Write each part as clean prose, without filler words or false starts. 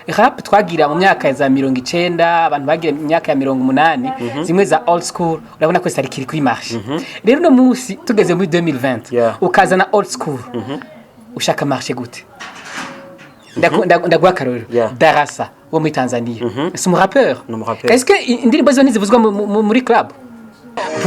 rap twagira mu myaka za 90 abantu bagira mu myaka ya 80 zimwe za old school urabona ko sari kiri kuri marche rero no musi tugeze muri 2020 ukazana old school ushaka marche gute ndagwa karoro Darasa wo muri Tanzania c'est mon rappeur est-ce que indirimbo zo nizivuzwa muri club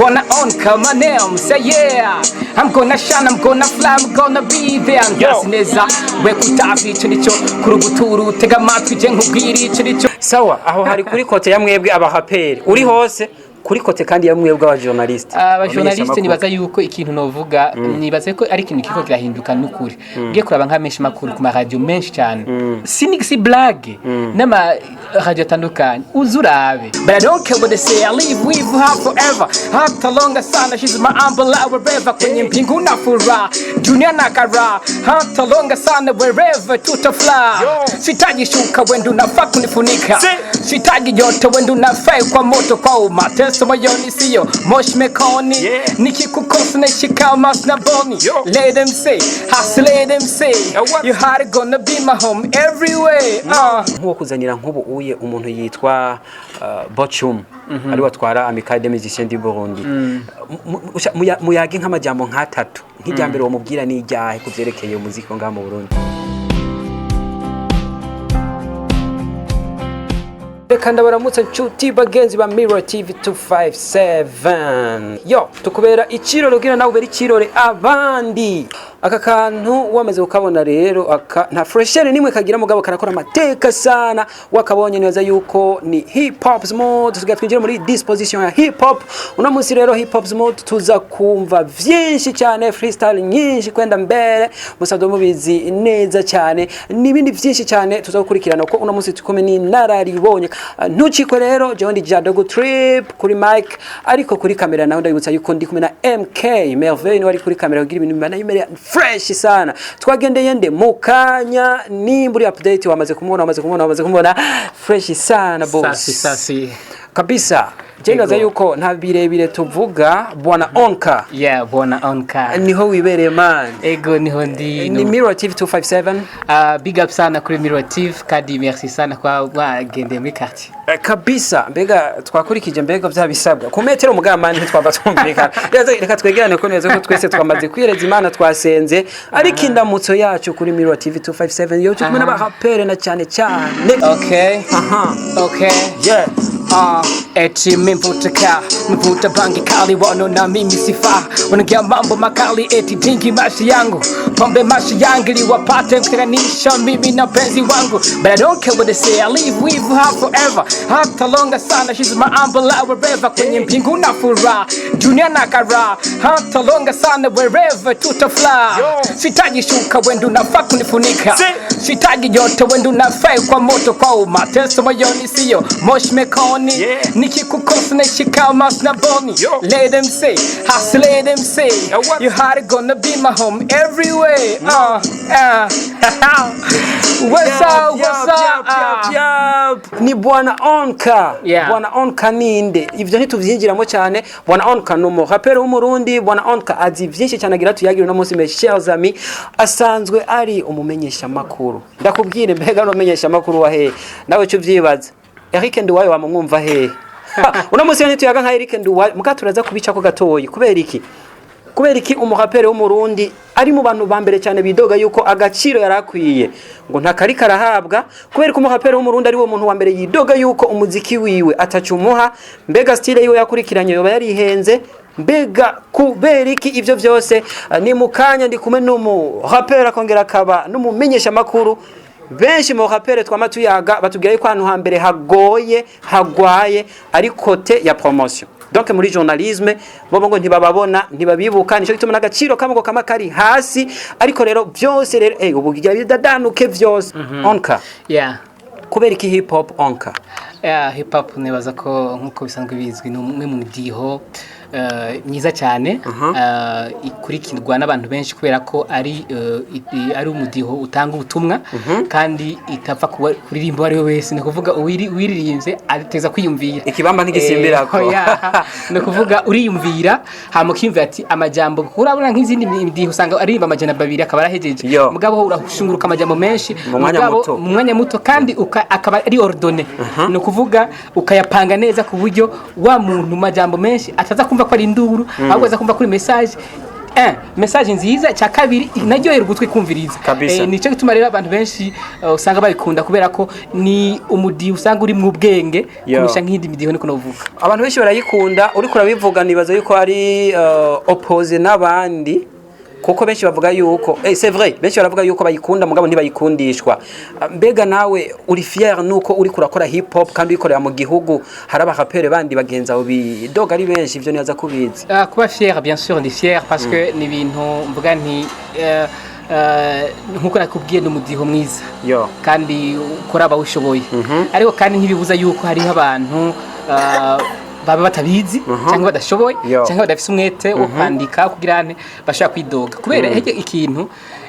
Wanna on come my name, say yeah I'm gonna shine, I'm gonna fly, I'm gonna be there Ndasineza, we kutavi ico nico kuruguturu tega amatwi je nkubwira ico nico sawa aho hari kuri kote ya mwebwe abahaperi uri hose kuri kote kandi ya mwebwe aba journalist nibaza yuko ikintu novuga nibaze ko ari ikintu kiko kirahinduka n'ukuri ngiye kuraba nka menshi makuru ku ma radio menshi cyane si blague n'ama radio atandukanye uzurabe but I don't care what they say I live with her forever hata longa sana she's my umbrella wherever kwenye mpingu na fura dunia na kara hata longa sana wherever tutafly sitaji shuka wendo nafaa kunifunika sitaji joto wendo nafaa kwa moto kwa umate so moyoni siyo mosh mekoni nikikukosa nashika mas na boni let them say hustle let them say you had gonna be my home everywhere nko kuzanira nkubu uye umuntu yitwa Bochum ari watwara Amicale des Musiciens du Burundi muyage nk'amajambo nk'atatu nk'ijambere wo mubwira ni ijyahe kuvyerekeye umuziki ngaha mu Burundi Reka ndabaramutse nshuti bagenzi ba Mirror TV 257 yo tukubera ikiroro kugira nawe ubera ikirore abandi aka kantu wamaze ukabona rero aka nta freshere nimwe kagira mugabo karakora amateka sana wakabonye neza yuko ni hip hop mode tugiye twinjira muri disposition ya hip hop una munsi rero hip hop mode tuza kumva vyinshi cyane freestyle nyinshi kwenda mbere musado mubizi neza cyane nibindi vyinshi cyane tuza gukurikirana ko una munsi tukome ni nararibonye ntuciko rero je ndi Jadogo Trip kuri mic ariko kuri kamera naho ndabutsa yuko ndi kumwe na MK Merveille wari kuri kamera kugira ibintu bimana yimere fresh sana twagendeye nde mukanya ni muri update wamaze kumubona fresh sana boss sasi kabisa jengaza yuko nta birebire tuvuga bwana Onka bwana Onka niho wibereye man ego niho ndi ni Mirror TV 257 big up sana kuri Mirror TV kandi merci sana kwa wagendeye muri quartier kabisa mbega twakurikije mbega byabisabwa ku metero mugamani twava twumvikana reka twegerane ko neza ko twese twamaze kwireza Imana twasenze ariko indamutso yacu kuri Mirror TV 257 yo cyumwe n'abahapere na cyane okay eti mvuta bangi kali wano na mimi sifa wanagia mambo makali eti dingi mashi yangu pombe mashi yangu ili wapate mkiranisha mimi na penzi wangu but I don't care what they say I live with her forever hata longa sana she's my umbrella wherever kwenye mpingu na fura dunia na kara hata longa sana wherever tutafly sitaji shuka wendo nafaa kunifunika sitaji joto wendo nafaa kwa moto kwa umateso moyoni siyo mosh mekoni nikikukosa nashika mas na boni let them say hustle let them say you had gonna be my home everywhere what's up ni bwana Onka bwana Onka ninde ivyo ntituvyinjiramo cyane bwana Onka numo rapero w'umurundi bwana Onka azi vyinshi cyane agira tuyagira no munsi mes chers amis asanzwe ari umumenyesha makuru ndakubwire mbega no menyesha makuru wa he nawe cyo vyibaza Eric Nduwayo wamumwumva he uno munsi yani tuyaga nka Eric Nduwayo mukaturaza kubica ko gatoyi kubera iki umurapere w'umurundi ari mu bantu bambere cyane bidoga yuko agaciro yarakwiye ngo ntakari karahabwa kubera ko umurapere w'umurundi ari wo muntu wa mbere yidoga yuko umuziki wiwe atacumuha mbega style yiwe yakurikiranye yoba yarihenze mbega kubera iki ivyo vyose ni mukanya ndi kumwe n'umurapere akongera akaba n'umumenyesha makuru benshi mu rapere twamatuyaga batubwiye ko ahantu hambere hagwaye ari kote ya promotion donc muri journalisme bobo ngo ntibababona ntibabibuka nico gituma n'agaciro kamwe kama kari hasi ariko rero byose rero ubu bidadanuke vyose Onka kubera iki hip hop Onka hip hop nibaza ko nkuko bisanzwe bizwi n'umwe mu diho myiza cyane ikurikirwa n'abantu benshi kubera ko ari umudiho utanga ubutumwa kandi itapfa kuririmba ari we wese ni kuvuga wiririmbye ateza kwiyumvira ikibamba ntigisimbira ko ni kuvuga uriyumvira hama ukimvira ati amajambo urabona nk'izindi midiho usanga aririmba amajana babiri akaba arahejeje mugabo urashunguruka amajambo menshi mu mwanya muto kandi akaba ari ordonné no kuvuga ukayapanga neza ku buryo wa muntu majambo menshi ataza kumva ko ari induru ahubwo aza kumva kuri message nziza cya kabiri naryohera ugutwi kumviriza nico gituma rero abantu benshi usanga babikunda kubera ko ni umudi usanga uri mu bwenge kurusha nk'indi midiho niko novuga abantu benshi barayikunda uri kurabivuga nibaza yuko ari oppose n'abandi kuko benshi bavuga yuko c'est vrai benshi baravuga yuko bayikunda mugabo ntibayikundishwa mbega nawe uri fier nuko uri kurakora hip hop kandi ukorera mu gihugu haraba rapere bandi bagenza aho bidoga ari benshi ivyo niyaza kubizi kuba fier bien sûr ndi fier parce que ni bintu mvuga nti nkuko nakubwiye n'umudiho mwiza kandi ukora abawushoboye ariko kandi ntibibuza yuko hari abantu baba batabizi cyangwa badashoboye cyangwa badafise umwete wo kwandika kugirane bashaka kwidoga kubera ikintu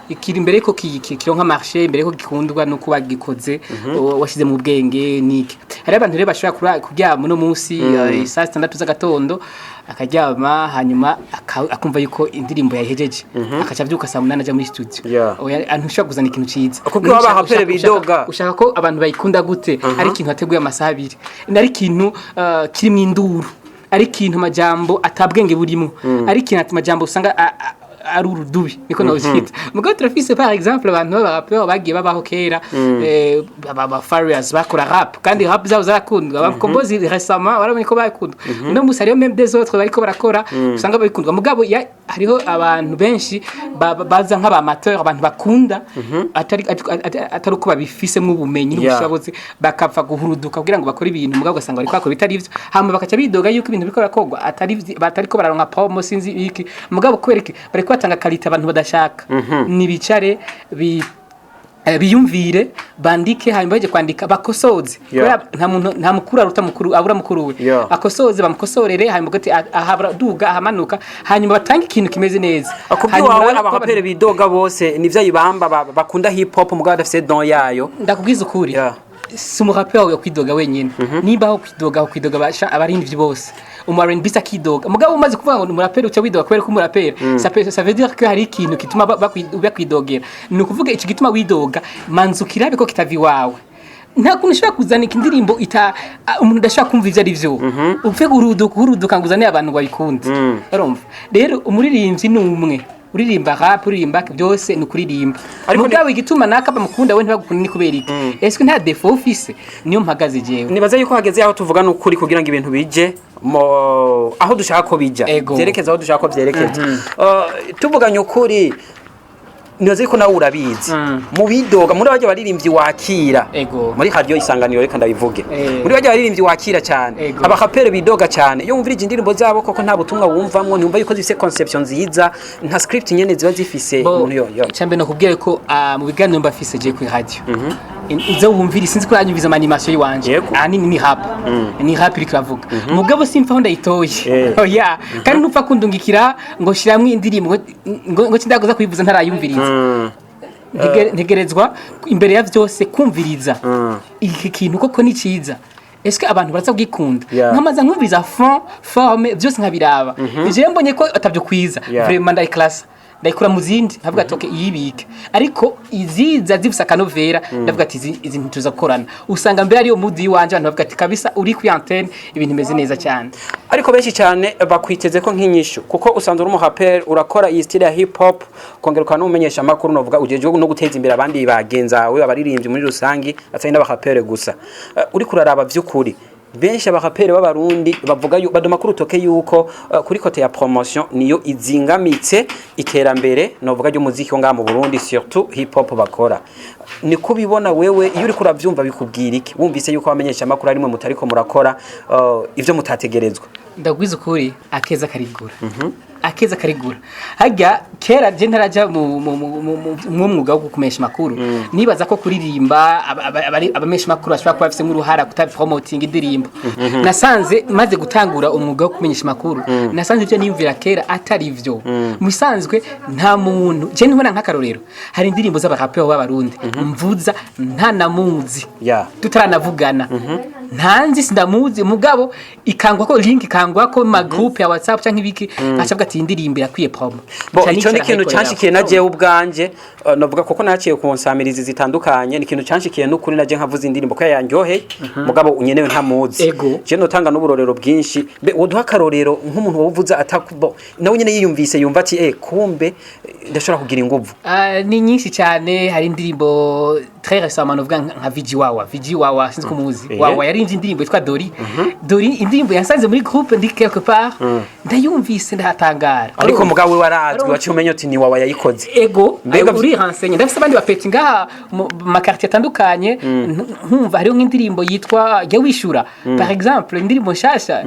ikiri imbere ko kironka marché imbere ko gikundwa no kuba gikoze washize mu bwenge niki hari abantu rero bashaka kuryama no munsi saa 6 z'agatondo akaryama hanyuma akumva yuko indirimbo yahejeje akaca byuka saa 8 aja muri studio antushaka kuzana ikintu ciza kuko abahapere bidoga ushaka ko abantu bayikunda gute ari ikintu ateguye amasaha 2 ari ikintu kiri mu induru ari ikintu amajambo atabwenge burimo ari ikintu amajambo usanga ari urudubi niko nawuzita mugabo turafise par exemple abantu b'abarapeur bagiye babaho kera baba Farious bakora rap kandi rap zabo zarakundwa bakombozi récemment barabonye ko bakundwa no musariyo même des autres bariko barakora usanga babikundwa mugabo hariho abantu benshi baza nk'abamateur abantu bakunda atari uko babifise mu bumenyi n'ubushobozi bakapfa guhuruduka kugira ngo bakore ibintu mugabo gasanga bari kwakora bitari ivyo hama bakaca bidoga yuko ibintu bikora kogwa batariko bararonka promo sinzi iki mugabo kwereke bari kwatanga kalita abantu badashaka nibicare biyumvire bandike hanyuma baje kwandika bakosoze nta mukuru aruta mukuru abura mukuru we akosoze bamukosorere hanyuma gati ahabra duga ahamanuka hanyuma batanga ikintu kimeze neza akubwiwawe abahapere bidoga bose nivyo yibamba bakunda hip hop mugabo dafise don yayo ndakubwiza ukuri si umurapeur yo kwidoga wenyine niba aho kwidoga basha abarindi bose R&B kidoga mugabo umaze kuvuga ngo umurapeur uca widoga kubera ko umurapeur ça veut dire que hari ikintu kituma bakwidogera ni ukuvuga iki gituma widoga manzukira biko kitavi wawe nta kuntu ushobora kuzana indirimbo umuntu udashaka kumva ivyo ari vyo upfe guruduka nguzane abantu bayikunde urumva rero umuririmbyi ni umwe uririmba rap uririmba byose ni kuririmba mugabo igituma naka bamukunda we ntibagukunda ni kubera iki est-ce que nta défaut office niyo mpagaze jewe nibaza yuko hageze aho tuvuga n'ukuri kugira ngo ibintu bije aho dushaka ko bija byerekeza aho dushaka ko byerekeza tuvuganye ukuri nibaza yuko nawe urabizi mu bidoga muri bajya baririmbyi wakira muri radio isanganiro reka ndabivuge muri bajya baririmbyi wakira cyane abahapere bidoga cyane iyo umvirije indirimbo zabo koko nta butumwa wumvamwo nyumva yuko zifise conception nziza nta script nyene ziba zifise umuntu yo cyambe no kubwiye ko mu biganiro mbafise je ku radio izo wumvira sinzi ko yanyumviza animation yiwanje ni rap ni rap iri kuravuga mugabo simfa ho ndayitoye kandi nupfa kundungikira ngo shiramwe indirimbo ngo kindagoza kuyivuza ntarayumviriza ntegerezwa imbere ya byose kumviriza iki kintu koko ni ciza Est-ce que abantu baraza kugikunda nkamaza nkumviriza forme byose nkabiraba je mbonye ko atabyo kwiza vraiment ndai class ndayikura mu zindi nkavuga ati okay yibike ariko iziza zifisa kanovera ndavuga ati izi ntuza gukorana usanga mbere ari yo mudi wanje abantu bavuga ati kabisa uri ku antenne ibintu meze neza cyane ariko benshi cyane bakwiteze ko nk'inyishu kuko usanzwe uri umuhaperi urakora iyi style ya hip hop kongera ukana umenyesha makuru novuga ujeje no guteza imbere abandi bagenzawe abaririmbyi muri rusangi atari n'abahaperi gusa uri kuraraba vy'ukuri benshi abahaperi b'abarundi bavuga badoma kuri utoke yuko kuri kote ya promotion niyo izingamitse iterambere novuga ryo muziki ngo mu Burundi surtout hip hop bakora ni kubibona wewe iyo uri kuravyumva bikubwira iki wumvise yuko bamenyesha makuru ari mwe mutariko murakora ivyo mutategerezwa ndagwiza ukuri akeza karigura akeza karigura hajya kera je ntaraja mu mwuga wo kumesha makuru nibaza ko kuririmba abamesha makuru bashobora kuba bafise nk'uruhara kutabi promoting indirimbo nasanze maze gutangura umwuga wo kumenyesha makuru nasanze ivyo niyumvira kera atari ivyo musanzwe nta muntu je ntibona nk'akarorero hari indirimbo z'abaraperi b'abarundi mvuza nta namuzi tutaranavugana ntanzi sindamuzi mugabo ikangwa ko link ikangwa ko ma group ya WhatsApp canke ibiki acabwa ati indirimbo yakwiye promo ico ni kintu canshikiye naje ubwanje novuga koko naciye ku nsamirizi zitandukanye ni kintu canshikiye n'ukuri naje nkavuza indirimbo ko yanyohe mugabo unyenewe ntamuzi je notanga n'uburorero bwinshi be woduha karorero nk'umuntu wovuza atakubo nawe nyene yiyumvise yumva ati kumbe ndashobora kugira inguvu ni nyinshi cyane hari indirimbo très récemment novuga nka Vigi Wawa sinzi kumuzi Wawa yarinje indirimbo yitwa Dori indirimbo yasanze muri groupe ndi quelque part ndayumvise ndahatangara ariko mugabo we warazwi waciye umenya ati ni Wawa yayikoze ego mbega uri renseigné ndafise abandi bapeti ngaha ma quartier atandukanye nkumva hariho nk'indirimbo yitwa jya wishura par exemple indirimbo nshasha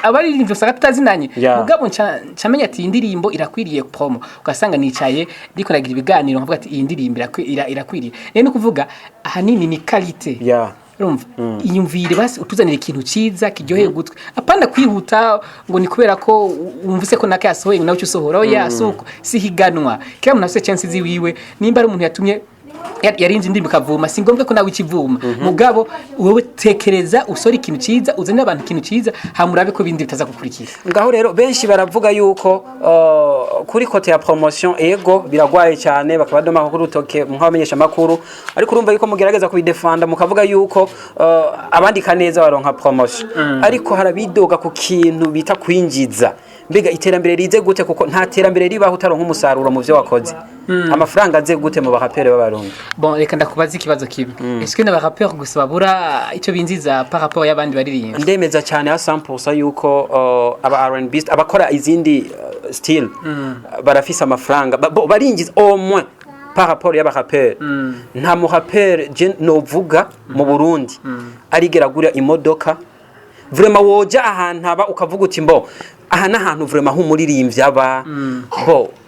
abari indirimbo saka tutazinanye mugabo ncamenya ati indirimbo irakwiriye promo ugasanga nicaye ndiko nagira ibiganiro nkavuga ati iyi ndirimbo irakwiriye nene kuvuga ahanini ni qualité urumva iyumvire basi utuzanira ikintu ciza kiryoheye gutwe apana kwihuta ngo ni kubera ko umvise ko naka yasohoye nawe usohora yasuko sihiganwa kira umuntu afite chance ziwiwe nimba ari umuntu yatumye yarinze indirimbo kavuma singombwe ko nawe ikivuma mugabo wowe tekereza usora ikintu ciza uzane abantu ikintu ciza hamurabe ko bindi bitaza gukurikira ngaho rero benshi baravuga yuko kuri kote ya promotion ego biragwaye cyane bakabadoma ko rutoke nk'abamenyesha makuru ariko urumva yuko mugerageza kubidefanda mukavuga yuko abandi kaneza baronka promotion ariko harabidoga ku kintu bita kwinjiza mbega iterambere rize gute kuko nta terambere ribaho utaronka umusaruro mu byo wakoze amafaranga aze gute mu baraperi b'abarundi bon reka ndakubaza ikibazo kimwe est-ce que n'abaraperi gusa babura icyo binziza par rapport y'abandi baririmba ndemeza cyane ya 100% yuko aba R&B abakora izindi style barafisa amafaranga barinjiza au moins par rapport y'abaraperi nta mu rapper je novuga mu Burundi arigera gura imodoka vraiment woja ahantu aba ukavuga uti mbo aha nahantu vraiment humuririmbyi aba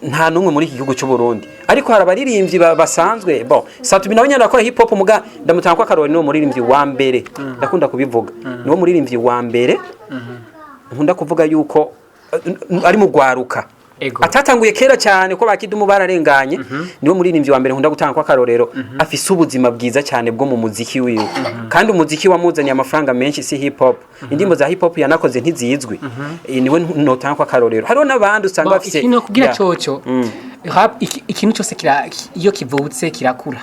nta numwe muri iki gihugu cy'u Burundi ariko harabaririmbyi basanzwe Satubi nawe nyana akora hip hop muga ndamutanga kwa Karoli no muririmbyi wa mbere ndakunda kubivuga niwo muririmbyi wa mbere nkunda kuvuga yuko ari mu gwaruka atatanguye kera cyane ko bakidumu bararenganye niwo muririmbyi wa mbere nkunda gutanga kwa Karolero afise ubuzima bwiza cyane bwo mu muziki wiwe kandi umuziki wamuzaniye amafaranga menshi si hip hop indimbo za hip hop yanakoze ntizizwe niwe notanga kwa Karolero hariho nabandi usanga bafise ikintu kugira coco rap ikintu cyose iyo kivutse kirakura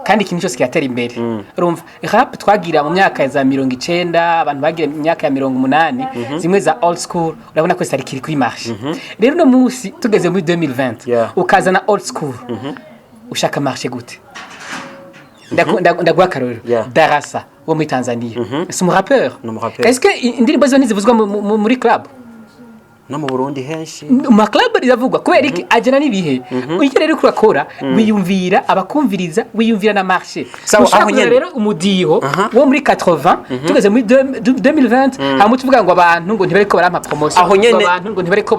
kandi ikintu cyose kiratera imbere urumva rap twagira mu myaka za 90 abantu bagira mu myaka ya 80 zimwe za old school urabona ko sari kiri kuri marche rero no musi tugeze muri 2020 ukazana old school ushaka marche gute ndagwa Karoli Darasa wo muri Tanzania c'est mon rappeur est-ce que indirimbo zo nizivuzwa muri club no mu Burundi henshi ma club riravugwa kubera iki ajana nibihe uje rero kurakora wiyumvira abakumviriza wiyumvira na marché aho nyene rero umudiho wo muri 80 tugeze muri 2020 hamu tuvuga ngo abantu ngo ntibariko barampa promotion abantu ngo ntibariko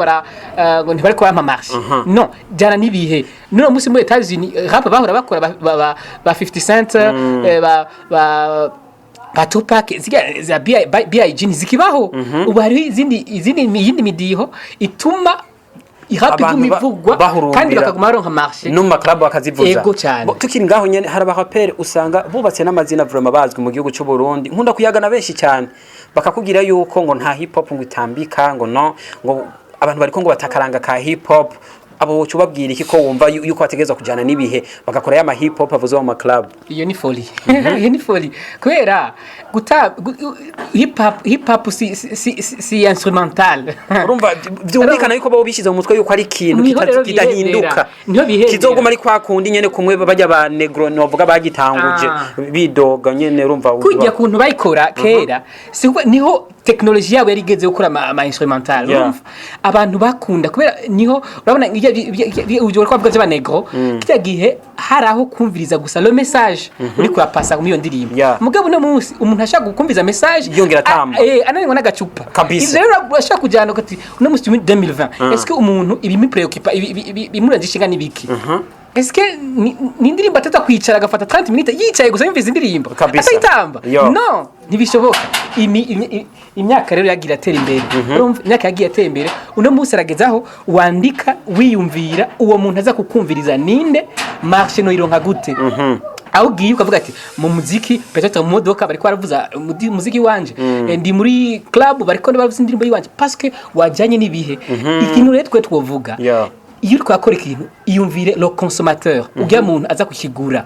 barampa marché non jana nibihe no musi mu Etats-Unis rap bahora bakora ba 50 Cent ba Tupac za B.I.G zikibaho ubu hari izindi midiho ituma irapi kumivugwa kandi bakaguma baronka marché no maklub bakazivuza tukiri ngaho nyene hari abaraperi usanga bubatse n'amazina vraiment bazwi mu gihugu cy'u Burundi nkunda kuyagana benshi cyane bakakugira yuko ngo nta hip hop ngo itambika ngo no ngo abantu bariko ngo batakaranga ka hip hop abo cyubabwira iki ko wumva yuko ategeza kujana nibihe bagakora ya hip hop avuze mu club iyo ni folie iyo ni folie kwera guta hip hop si instrumental urumva byumvikana yuko babo bishize mu mutwe yuko ari ikintu kitahinduka kizoguma ari kwa kundi nyene kumwe bajya ba negro novuga bagitanguje bidoga nyene urumva kujya kuntu bayikora kera niho technology yabo yarigeze gukora ama instrumental abantu bakunda kubera niho urabona ujye kwa bwa negro kijya gihe haraho kumviriza gusa le message uri kurapasa mu iyo ndirimbo mugabo no munsi umuntu ashaka gukumviza message yongera tamba ananirwa n'agacupa kabisa rero ashaka kujyana ati no munsi 2020 est-ce que umuntu ibimi preoccupa bimurangishinga nibiki est-ce que ni ndirimbo atata kwicara agafata 30 minutes yicaye gusa yumviza indirimbo atayitamba no ntibishoboka imyaka rero yagira atera imbere urumva imyaka yagiye atera imbere uno munsi aragezaho wandika wiyumvira uwo muntu aza kukumviriza ninde marché no ironka gute aho ugiye ukavuga ati mu muziki peut-être mu modoka bariko baravuza muziki wanje ndi muri club bariko baravuza indirimbo yiwanje parce que wajanye nibihe ikintu rero twe twovuga iyo uri kwakora ikintu iyumvire le consommateur ugiye muntu aza kukigura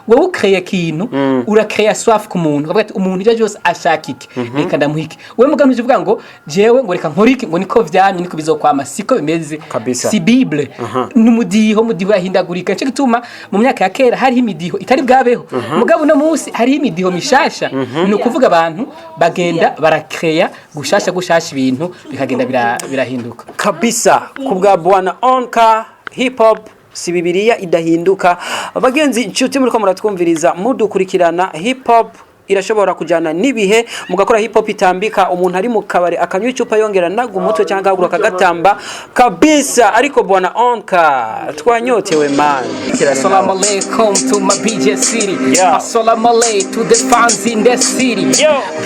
wowe ukreye ikintu urakreye soif ku muntu ukavuga ati umuntu ije cyose ashaka iki reka ndamuhike wewe mugamije uvuga ngo jewe ngo reka nkora iki ngo niko vyamye niko bizokwama siko bimeze si bible numudiho yahindagurika cyo gituma mu myaka ya kera hari imidiho itari bwabeho mugabo no munsi hari imidiho mishasha ni ukuvuga abantu bagenda barakreya gushasha ibintu bikagenda birahinduka kabisa kubwa bwana Onka hip hop si bibiliya idahinduka bagenzi inshuti muri ko muratwumviriza mudukurikirana hip hop irashobora kujana nibihe mugakora hip hop itambika umuntu ari mu kabare akanywa icupa yongera naga umutwe cyangwa agura kagatamba kabisa ariko bwana Onka twanyotewe man assalamu alaikum to my BJ city assalamu alaikum to the fans in the city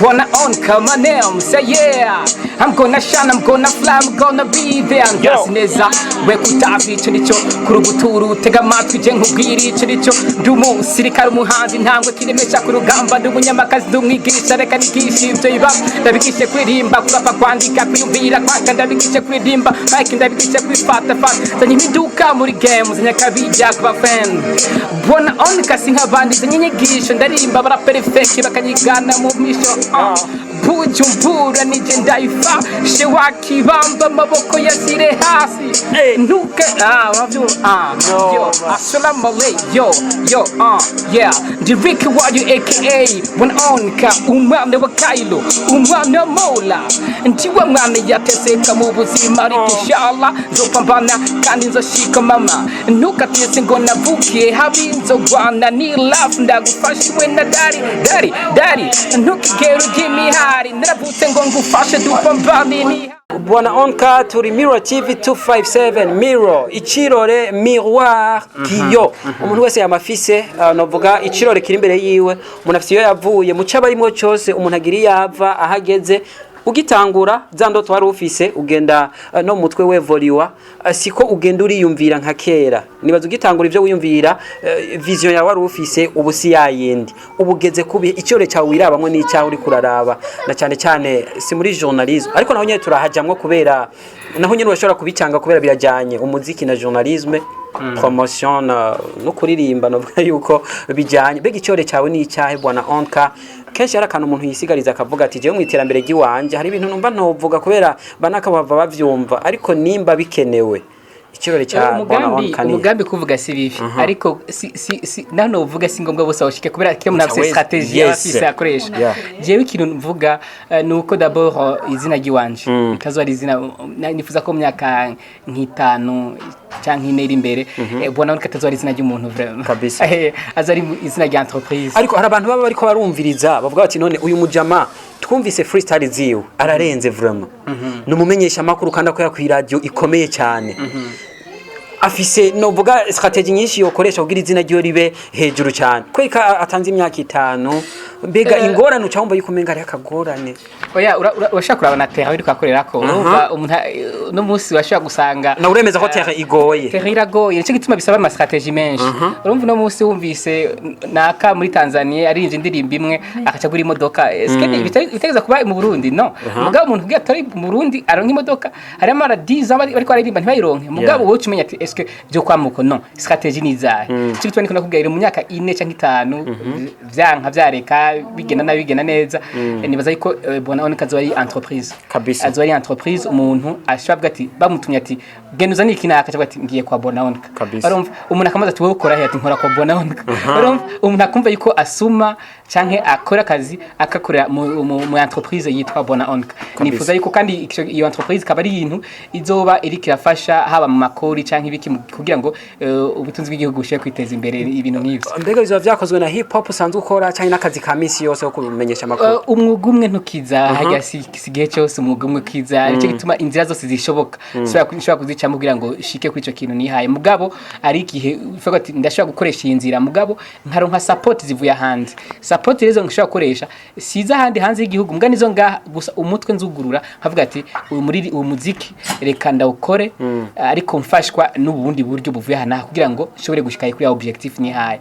bwana Onka my name say yeah I'm gonna shine I'm gonna fly I'm gonna be there and neza we kutavi cyo nico kuruguturu tega matwi je nkubwiri cyo nico ndumu sirikare umuhanzi ntangwe kiremesha ku rugamba makazi dumwigisha reka nigisha ivyo iba ndabigishe kuririmba kurapa kwandika kwiyumvira kwaka ndabigishe kuririmba like ndabigishe kwifata zanye imiduka muri games nyakabijya kuba fan bona Onka sinkabandi zanye nyigisho ndarimba bara perfect bakanyigana mu misho bujumbura nije ndaifa she wakibamba maboko yasire hasi ntuke wavyo yo assalamu alaikum yo yeah Diriki waju aka Bwana Onka umwana wa Kailo umwana Mola ntiwa mwana yateseka mu buzima ariko inshallah nzopambana kandi nzoshika mama ntukatese ngo navukiye habi nzogwana ni love ndagufashwe na dari ntukigero gimihari naravutse ngo ngufashe dupambane ni Bwana Onka turi Mirror TV 257 Mirror ichirore miroir kiyo umuntu wese yamafise novuga ichirore kiri imbere yiwe umuntu afise iyo yavuye mu cabarimo cyose umuntu agiri yava ahageze ugitangura za ndoto wari ufise ugenda no mutwe wevoliwa siko ugenda uriyumvira nka kera nibaza ugitangura ivyo wiyumvira vision ya wari ufise ubusi yayindi ubugeze kubihe icyore cyawe wirabamwe n'icyaho uri kuraraba na cyane si muri journalisme ariko naho nyene turahajamwe kubera naho nyene urashobora kubicanga kubera birajanye umuziki na journalisme promotion no kuririmba no yuko bijanye bega icyore cyawe n'icyahe bwana Onka kenshi yarakana umuntu yisigariza akavuga ati je mu iterambere giwanje hari ibintu numva ntovuga kubera banaka bava bavyumva ariko nimba bikenewe ikirore cya Bwana Onka umugambi kuvuga si bibi ariko si nano uvuga si ngombwa bose bashike kubera ko munafise strategie afise akoresha jewe ikintu mvuga nuko d'abord izina giwanje kazo ari izina nifuza ko myaka nk'itanu canke ineri imbere Bwana Onka tazo ari izina ry'umuntu vraiment kabisa azari izina rya entreprise ariko hari abantu baba bariko barumviriza bavuga bati none uyu mujama twumvise freestyle ziwe ararenze vraiment numumenyesha makuru kandi ko yakwi radio ikomeye cyane afise novuga strategie nyinshi yokoresha kugira izina ryo ribe hejuru cyane kweka atanze imyaka 5 mbega ingorane ucamva yikumenga ari akagorane oya urashaka kurabana terre iri kwakorera ko urumva umuntu no munsi washaka gusanga na uremeza ko terre igoye terre iragoye nico gituma bisaba ama strategie menshi urumva no munsi wumvise naka muri Tanzania ari indirimbo imwe akaca gura imodoka eske bitegeza kuba mu Burundi no mugabo umuntu ugiye atari mu Burundi aronka imodoka hari amara 10 bariko aririmba ntibayironke mugabo wowe umenya ati eske byo kwamuko no strategie nizahe cyo gituma niko nakubwira mu myaka 4 canke 5 vyanka vyareka bigena neza nibaza yuko Bwana bona on kazo ari entreprise Kabisa. azo ari entreprise umuntu ashobora ati bamutumye ati genuza niki naka cyangwa ati ngiye kwa bona on Kabisa. barumva umuntu akamaza ati wowe ukora he ati nkora kwa bona on barumva umuntu akumva yuko asuma canke akora akazi akakorera mu entreprise yitwa bona on nifuza yuko kandi iyo entreprise kaba ari ibintu izoba iri kirafasha haba mu makori canke ibiki kugira ngo ubutunzi bw'igihugu bushe kwiteza imbere ibintu nk'ivyo. Mbega bizo vyakozwe na hip hop usanzwe ukora cyane n'akazi ka misi yose yo kumenyesha amakuru. Umwuga umwe ntukiza hajya sigihe cyose umwuga umwe kiza nicyo gituma inzira zose zishoboka shobora kuzicamo kugira ngo shike kuri ico kintu nihaye mugabo ari igihe uvuga ati ndashobora gukoresha iyi nzira mugabo nkaronka support zivuye hanze support rezo ngishobora gukoresha siza handi hanze y'igihugu mbwa nizo ngaha gusa umutwe nzugurura nkavuga ati uyu muziki reka ndawukore ariko mfashwa n'ubundi buryo buvuye hana kugira ngo shobore gushikaye kuri objectif nihaye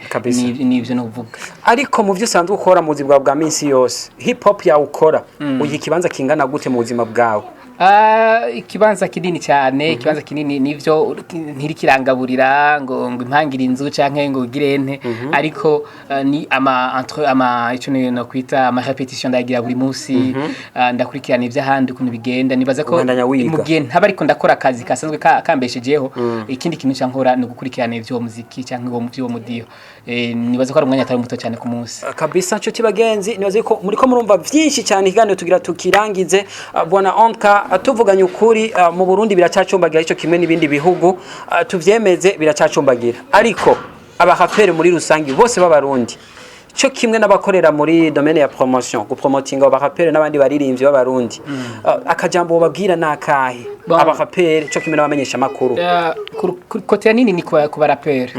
nivyo no kuvuga. Ariko mu byo usanzwe ukora mu buzima bwa minsi yose hip hop yawe ukora uyi kibanza kingana gute mu buzima bwawe? Ikibanza kinini cyane ikibanza kinini nivyo ntirikirangaburira ngo impangira inzu canke ngo girente ariko ni ama ico no kwita ama repetition ndagira buri munsi ndakurikirana ivy'ahandi ukuntu bigenda nibaza ko mu gihe ntaba ariko ndakora akazi kasanzwe kambeshejeho ikindi kintu cyankora no gukurikirana ivyo muziki canke ngo muvyo mudiyo nibaza ko ari umwanya atari muto cyane ku munsi. Kabisa nco tibagenzi nibaza ko muri ko murumva byinshi cyane ikiganiro tugira tukirangize bwana Onka tuvuganye ukuri mu Burundi biracacumbagira ico kimwe n'ibindi bihugu tuvyemeze biracacumbagira ariko abahapere muri rusangi bose b'abarundi cyo kimwe n'abakorera muri domaine ya promotion gupromotinga abahapere n'abandi baririmbyi b'abarundi akajambo babwira nakahe abahapere cyo kimwe n'abamenyesha makuru kote nini ni kwa barapere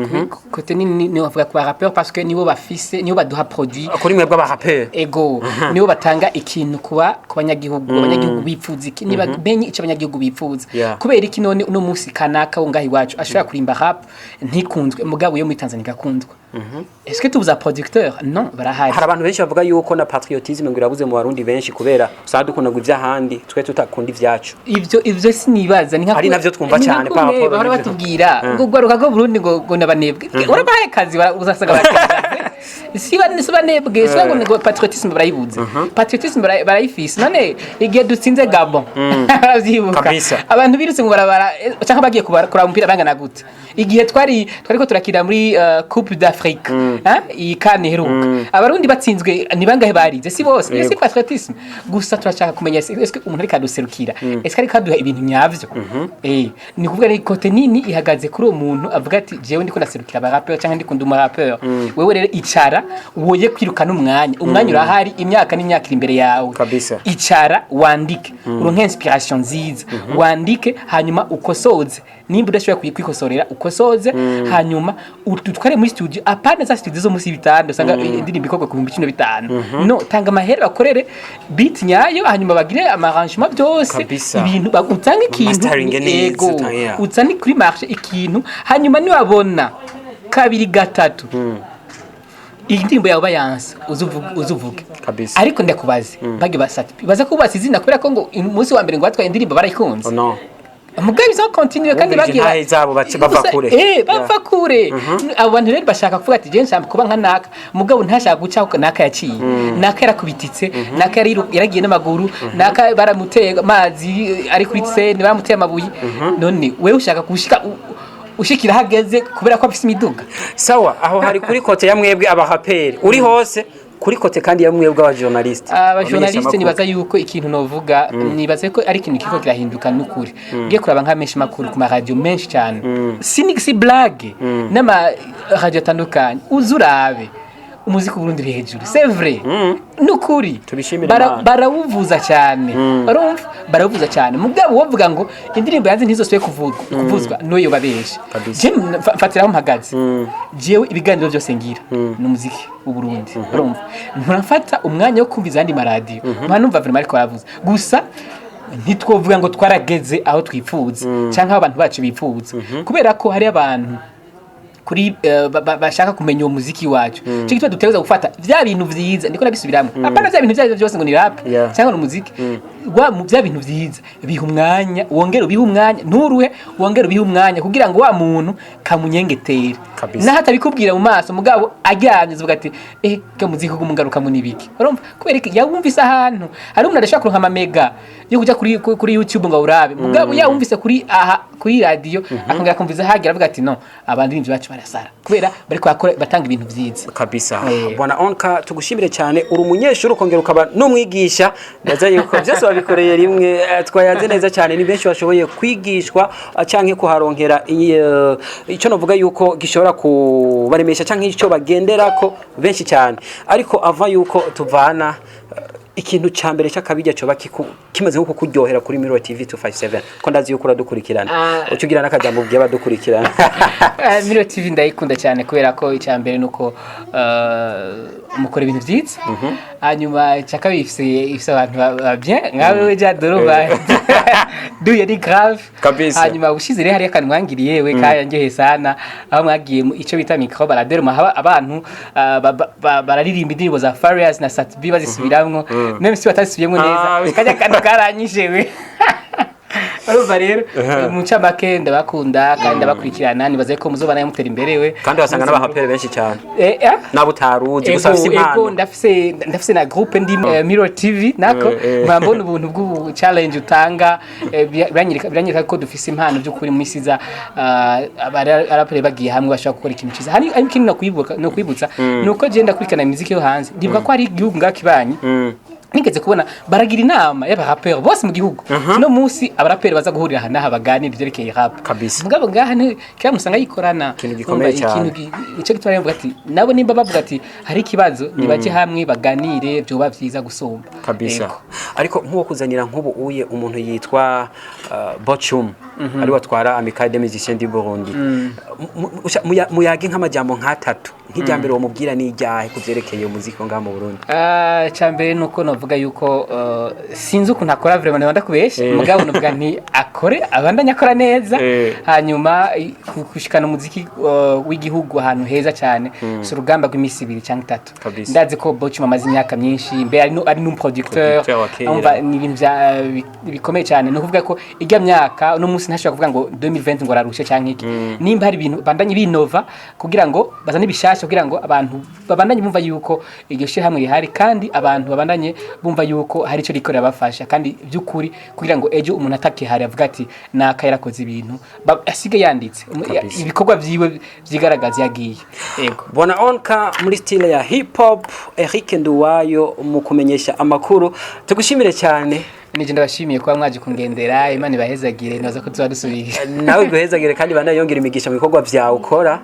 kote nini ni bavuga kwa barapere parce que nibo bafise nibo baduha produit kuri mwe bw'abahapere ego nibo batanga ikintu kuba abanyagihugu abanyagihugu bipfuza iki niba benye ico abanyagihugu bipfuza kubera iki none uno musi kanaka ungahi wacu ashobora kurimba rap ntikunzwe mugabo yo muri Tanzania gakundwa. Est-ce que tu vous producteur? Non, barahari. Hari abantu benshi bavuga yuko na patriotisme ngo irabuze mu barundi benshi kubera usanga dukunda ivy'ahandi twe tutakunda ivyacu. Ivyo sinibaza ni nka ari navyo twumva cyane pa rapport bahora batubwira ngo gwaruka go Burundi ngo nabanebwe. Urabaye kazi uzasaga bakeneye. Siba nebwe so ngo patriotisme barayibuze. Patriotisme barayifise none igihe dutsinze Gabon. Arazibuka. Abantu birutse ngo barabara cyangwa bagiye kubara umupira bangana gute. Igihe twariko turakira muri Coupe d'Afrique iyi kane heruka abarundi batsinzwe ni bangahe barize si bose ni patriotisme gusa turashaka kumenya est-ce que umuntu ari kaduserukira est-ce que ari kaduha ibintu nyavyo ni kuvuga ni kote nini ihagaze kuri uwo muntu avuga ati jewe ndiko naserukira aba rapper cyangwa ndiko nduma rapper wewe rero icara woye kwirukana umwanya urahari imyaka n'imyaka iri imbere yawe icara wandike uronke inspiration nziza wandike hanyuma ukosoze nimba udashobora kwikosorera ukosoze hanyuma ututware muri studio apana za studio zo musi bitando sanga indirimbo ikorwa ku 1500 no tanga amahera bakorere beat nyayo hanyuma bagire amarrangement byose ibintu bagutanga ikintu ego utsani kuri marché ikintu hanyuma ni wabona kabiri gatatu indirimbo yawe bayansa uzuvuge ariko ndakubaze bage basati baza kubaza izina kubera ko ngo umunsi wa mbere ngo batwaye indirimbo barayikunze mugabe zo continue kandi bagira izabo bava kure bava kure abantu rero bashaka kuvuga ati je nshaka kuba nka naka mugabo ntashaka guca naka yaciye naka yarakubititse naka yaragiye n'amaguru naka baramuteye amazi ari kuri tsene baramuteye amabuye none wewe ushaka gushika ushikira hageze kubera ko afise imiduga sawa aho hari kuri kote ya mwebwe abahaperi uri hose kuri kote kandi ya mwebwe aba journaliste nibaza yuko ikintu novuga nibaze ko ari ikintu kiko kirahinduka n'ukuri ngiye kuraba nka menshi makuru ku radio menshi cyane si blague n'ama radio atandukanye uzurabe umuziki Burundi uri hejuru c'est vrai n'ukuri barawuvuza cyane barawuvuza cyane mugabo wovuga ngo indirimbo yanze ntizoswe kuvuzwa noyo babeshe je mfatiraho mpagaze jewe ibiganiro byose ngira n'umuziki w'u Burundi urumva nturafata umwanya wo kumviza andi maradiyo ntumva vraiment ariko baravuza gusa ntitwovuga ngo twarageze aho twipfuza cyangwa abantu bacu bipfuza kubera ko hari abantu kuri bashaka kumenya uwo muziki wacu cyo gitwa dutegereza gufata vya bintu vyiza ndiko nabisubiramo apana vya bintu vya byose ngo ni rap cyangwa umuziki wa mu bya bintu byiza biha umwanya wongera ubiha umwanya nturuhe wongera ubiha umwanya kugira ngo wa muntu kamunyengetere naho atabikubwira mu maso mugabo ajyanye uvuga ati kamuziko kumugaruka mu nibiki urumva kubera iki yawumvise ahantu hari umuntu adashaka kuronka amamega yo kuja kuri YouTube ngo urabe mugabo yawumvise kuri radio akongera kumviza hagira avuga ati no abandi n'ibyo bacu barasara kubera bariko bakora batanga ibintu byiza kabisa bwana Onka tugushimire cyane uri umunyeshuri ukongera ukaba no mwigisha ndaza yuko byose babikoreye rimwe twayanze neza cyane ni benshi bashoboye kwigishwa canke kuharonkera icyo novuga yuko gishobora kubaremesha canke icyo bagenderako benshi cyane ariko ava yuko tuvana ikintu cyambere cyakabijya cyo kimaze nko kuryohera kuri Miro TV 257 ko ndazi yuko uradukurikirana ucugira nakajambo bwiye badukurikirana Miro TV ndayikunda cyane kubera ko icyambere nuko mukora ibintu byiza hanyuma cyakabifise abantu babye ngawe we jadoro ba du yari grave hanyuma ushize rero hari akanwangiriye we kayangehe sana aho mwagiye icyo bita micro baradero abantu bararirimba indirimbo za Farious na Satbi bazisubiramwo même si batasubiyemo neza kajya kandi karanyishewe Arumva rero mucamake ndabakunda kandi ndabakurikirana nibaze ko muzobana yamutera imbere we kandi wasanga n'abahapere benshi cyane nabutaruzi gusa afise impano ndafise na groupe ndi Miro TV nako mbona ubuntu bw'ubu challenge utanga biranyereka ko dufise impano by'ukuri mu isiza abapere bagiye hamwe bashaka gukora ikintu ciza hari ikintu no kwibutsa nuko je ndakurikana imiziki yo hanze ndibuka ko ari igihugu ngakibanyi nigeze kubona baragira inama y'abaraperi bose mu gihugu no munsi abaraperi baza guhurira hana baganira byerekeye rap kabisa mugabo ngaha kira musanga yikorana ikintu gikomeye cyane icyo gitwara yavuga ati nabo nimba bavuga ati hari ikibazo nibaje hamwe baganire byo bavyiza gusumba kabisa ariko nkuwo kuzanira nkubu uye umuntu yitwa Bochum ari watwara Amical des Musiciens du Burundi muyage nk'amajambo nk'atatu nk'ijambere wo mubwira ni ijyahe kuvyerekeye umuziki nga mu Burundi cyambere nuko novuga yuko sinzi ukuntu akora vraiment ndabanda kubesha mugabo novuga nti akore abandanya akora neza hanyuma kushikana umuziki w'igihugu ahantu heza cyane so rugamba rw'imisi 2 cyangwa 3 ndazi ko Bochum amaze imyaka myinshi mbe ari n'um producteur umva ni ibintu bikomeye cyane no kuvuga ko ijya myaka no munsi ntashobora kuvuga ngo 2020 ngo ararushe cyangwa iki nimba hari ibintu bandanye binova kugira ngo bazane bishasha kugira ngo abantu babandanye bumva yuko iryo shira hamwe rihari kandi abantu babandanye bumva yuko hari ico rikorera bafasha kandi byukuri kugira ngo ejo umuntu atakihari avuga ati nakayira koze ibintu asige yanditse ibikorwa byiwe byigaragaza yagiye yego bona Onka muri style ya hip hop Eric Nduwayo mu kumenyesha amakuru tugushimire cyane nije ndabashimiye kwa mwaje kungendera Imana ibahezagire naza ko tuba dusubira nawe guhezagire kandi bana yongera imigisha mu bikorwa byawe ukora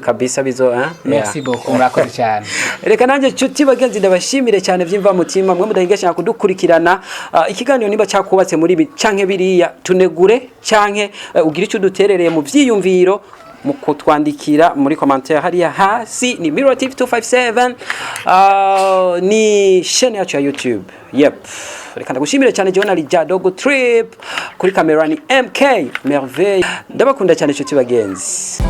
kabisa bizo merci beaucoup murakoze cyane reka nanje cuti bagenzi ndabashimire cyane vyimva mutima mwe mudahingesha kudukurikirana ikiganiro niba cyakubatse muri canke biriya tunegure canke ugira icyo duterereye mu vyiyumviro mukutwandikira muri commentaire hariya hasi ni Miro TV 257 ni chaîne yacu ya YouTube reka ndagushimire cyane Jonali Jadogo Trip kuri kamera ni MK Merveille ndabakunda cyane cyo bagenzi